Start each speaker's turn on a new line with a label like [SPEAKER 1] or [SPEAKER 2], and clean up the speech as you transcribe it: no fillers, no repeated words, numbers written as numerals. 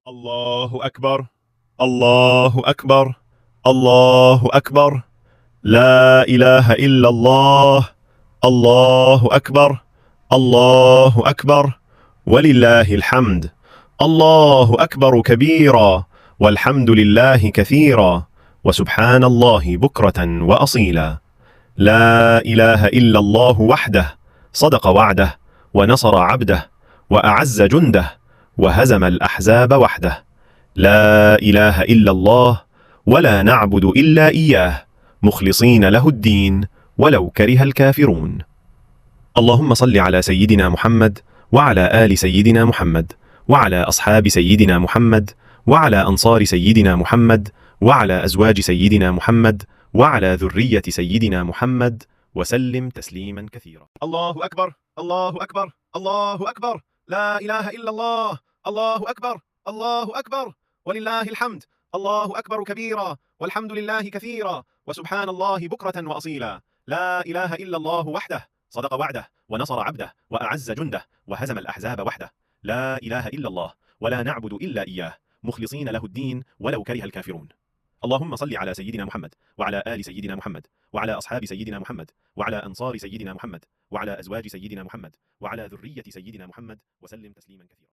[SPEAKER 1] الله أكبر. الله أكبر. الله أكبر. لا إله إلا الله. الله أكبر. الله أكبر ولله الحمد. الله أكبر كبيرا، والحمد لله كثيرا، وسبحان الله بكرة وأصيلا. لا إله إلا الله وحده، صدق وعده، ونصر عبده، وأعز جنده، وهزم الأحزاب وحده. لا إله إلا الله، ولا نعبد إلا إياه، مخلصين له الدين ولو كره الكافرون. اللهم صل على سيدنا محمد، وعلى آل سيدنا محمد، وعلى أصحاب سيدنا محمد، وعلى أنصار سيدنا محمد، وعلى أزواج سيدنا محمد، وعلى ذرية سيدنا محمد، وسلم تسليما كثيرا. الله أكبر. الله أكبر. الله أكبر. لا إله إلا الله. الله أكبر. الله أكبر ولله الحمد. الله أكبر كبيرا، والحمد لله كثيرا، وسبحان الله بكرة وأصيلا. لا إله إلا الله وحده، صدق وعده، ونصر عبده، وأعز جنده، وهزم الأحزاب وحده. لا إله إلا الله، ولا نعبد إلا إياه، مخلصين له الدين ولو كره الكافرون. اللهم صل على سيدنا محمد، وعلى آل سيدنا محمد، وعلى أصحاب سيدنا محمد، وعلى أنصار سيدنا محمد، وعلى أزواج سيدنا محمد، وعلى ذرية سيدنا محمد، وسلم تسليما كثيرا.